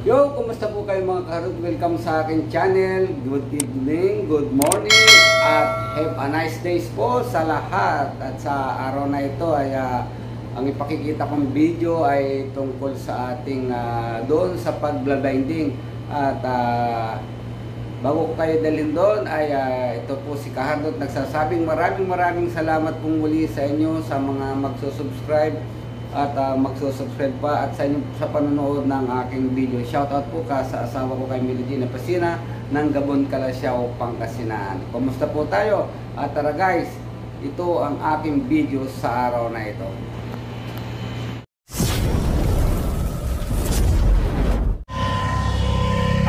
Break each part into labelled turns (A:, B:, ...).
A: Yo, kumusta po kayo mga kaharot? Welcome sa akin channel. Good evening, good morning, at have a nice day po sa lahat. At sa araw na ito ay ang ipakikita kong video ay tungkol sa ating doon sa pagblabinding. At bago ko kayo dalhin doon ay ito po si Kahardot nagsasabing maraming salamat pong muli sa inyo sa mga magsusubscribe at magsusubscribe pa at sa inyo sa panonood ng aking video. Shoutout po sa asawa ko kay Melody Pasina ng Gabon, Calasiao, Pangasinan. Kumusta po tayo? At tara guys, ito ang aking video sa araw na ito.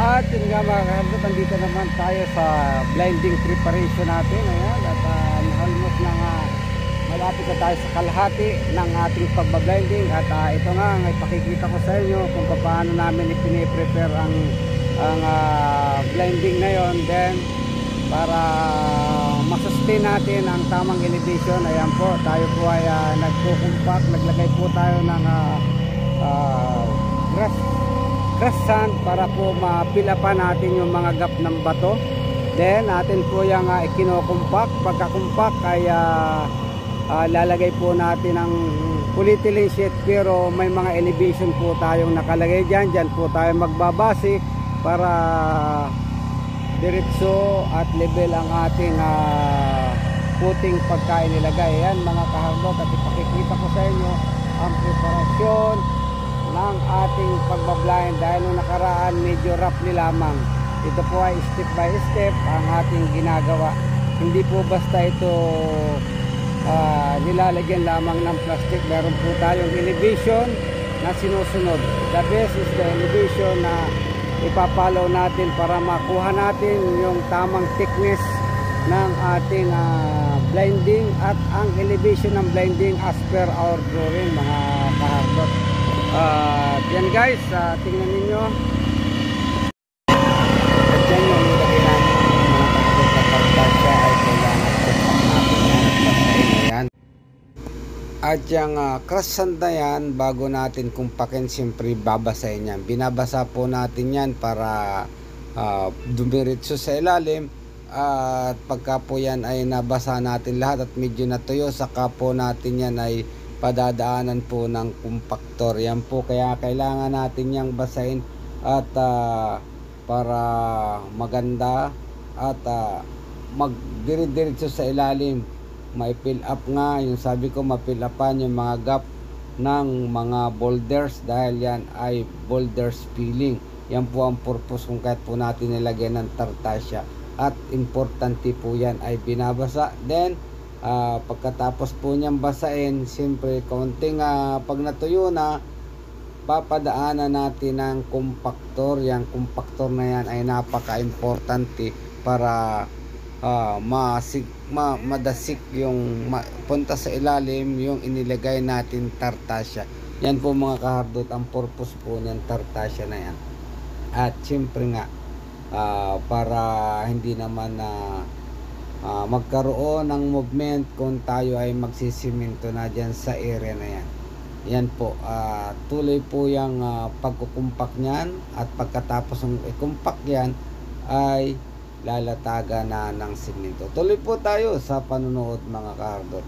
A: At yun nga mga kahardot, nandito naman tayo sa blinding preparation natin. Ayan, at almost na malapit na tayo sa kalahati ng ating pagbablinding. At ito nga, ipakikita ko sa inyo kung paano namin ipine-prepare ang blinding na yon. Then, para masustain natin ang tamang elevation, ayan po, tayo po ay nagkukumpak. Naglagay po tayo ng grass sand para po mapila pa natin yung mga gap ng bato. Then, natin po yung ikinokumpak. Pagkakumpak ay lalagay po natin ang polyethylene sheet, pero may mga elevation po tayong nakalagay dyan. Dyan po tayo magbabase para diretso at level ang ating puting pagkain nilagay. Yan mga kahardot, at ipakikita ko sa inyo ang preparasyon ng ating pagbablind dahil nung nakaraan medyo roughly lamang. Ito po ay step by step ang ating ginagawa. Hindi po basta ito nilalagyan lamang ng plastic. Meron po tayong elevation na sinusunod. The best is the elevation na ipapalaw natin para makuha natin yung tamang thickness ng ating blinding at ang elevation ng blinding as per our drawing mga kahardot. Yan guys, tingnan ninyo. At yan yung nilagay namin mga kahardot kapag siya ay kailangan yan. At yung crush sand na yan, bago natin kumpakin, siyempre babasahin yan. Binabasa po natin yan para dumiritso sa ilalim. At pagka po yan ay nabasa natin lahat at medyo natuyo, saka po natin yan ay padadaanan po ng compactor. Yan po, kaya kailangan natin yang basahin at para maganda at magdiretso sa ilalim. May fill up nga, yung sabi ko, ma-fill upan yung mga gap ng mga boulders dahil yan ay boulders filling. Yan po ang purpose kung kahit po natin nilagyan ng tartasya. At importante po yan ay binabasa. Then pagkatapos po niyang basain, siyempre konting pag natuyo na, papadaanan natin ng compactor. Yang compactor na yan ay napaka-importante para madasik yung punta sa ilalim yung inilagay natin tartasya. Yan po mga kahardot ang purpose po niyan, tartasya na yan. At siyempre nga para hindi naman magkaroon ng movement kung tayo ay magsisiminto na dyan sa area na yan. Yan po, tuloy po yung pagkukumpak nyan, at pagkatapos ng ikumpak yan ay lalataga na ng simento. Tuloy po tayo sa panunood mga kahardot.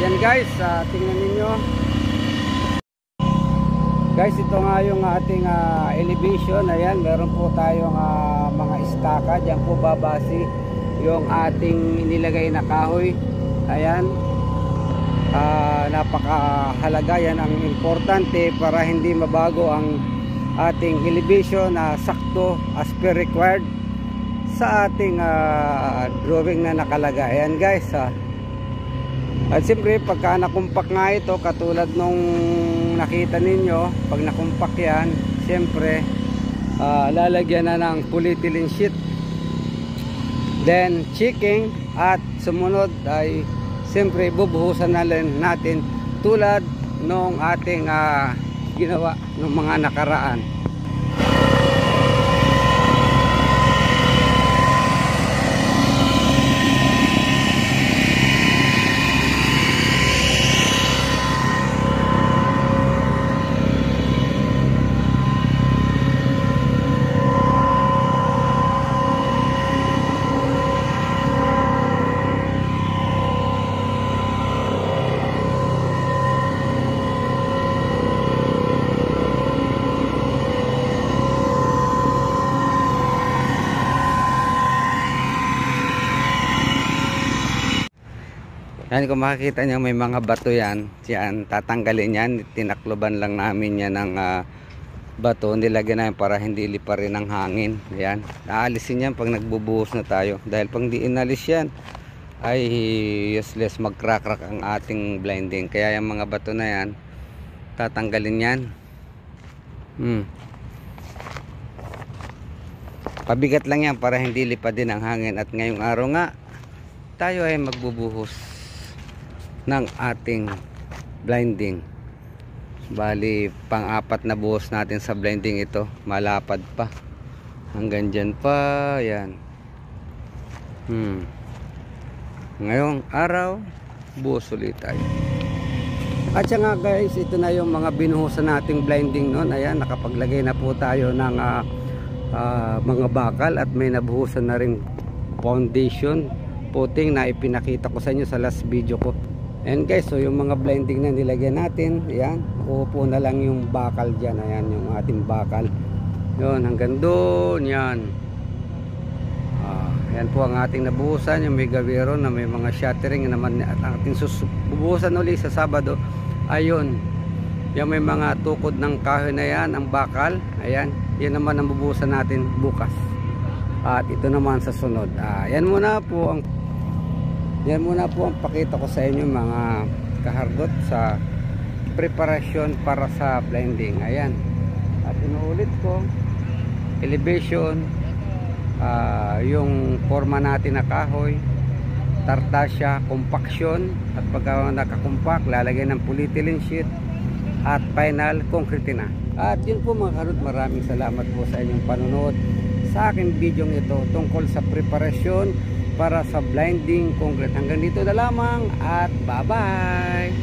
A: Yan guys, tingnan ninyo. Guys, ito nga yung ating elevation. Ayan, meron po tayong mga istaka. Diyan po babasi yung ating inilagay na kahoy. Ayan, napakahalaga yan. Ang importante para hindi mabago ang ating elevation na sakto as per required sa ating drawing na nakalagay. Ayan guys, at siyempre pagka nakumpak nga ito, katulad nung nakita ninyo, pag nakumpak yan, siyempre lalagyan na ng polyethylene sheet, then checking, at sumunod ay siyempre bubuhusan na rin natin tulad nung ating ginawa ng mga nakaraan. Yan, kung makikita nyo may mga bato yan, tatanggalin yan, tinakloban lang namin yan ng bato, nilagyan namin para hindi liparin ng hangin. Yan, naalisin yan pag nagbubuhos na tayo, dahil pag di inalis yan ay useless, mag-crack ang ating blinding. Kaya yung mga bato na yan, tatanggalin yan. Pabigat lang yan para hindi lipad din ang hangin. At ngayong araw nga tayo ay magbubuhos ng ating blinding. Bali, pang-apat na buhos natin sa blinding ito. Malapad pa, hanggang dyan pa. Yan. Ngayong araw buhos ulit tayo. At siya nga guys, ito na yung mga binuhusan nating blinding noon. Ayan, nakapaglagay na po tayo ng mga bakal, at may nabuhusan na rin foundation puting na ipinakita ko sa inyo sa last video ko. And guys, so yung mga blinding na nilagyan natin, ayan, upo na lang yung bakal dyan. Ayan yung ating bakal, yun, hanggang doon. Yan, yan po ang ating nabuhusan. Yung may gawiro na may mga shattering naman, at ating bubuhusan ulit sa Sabado. Ayun, yung may mga tukod ng kahoy na yan, ang bakal. Ayan, yan naman ang bubuhusan natin bukas. At ito naman sa sunod. Yan muna po ang pakita ko sa inyo mga kahargot sa preparasyon para sa blinding. Ayan, at inuulit ko, elevation, yung forma natin na kahoy, tartasya, compaction, at pagka nakakumpak, lalagyan ng polyethylene sheet, at final, concrete na. At yun po mga kahargot, maraming salamat po sa inyong panonood sa aking video ito tungkol sa preparasyon para sa blinding concrete. Hanggang dito na lamang, at bye bye.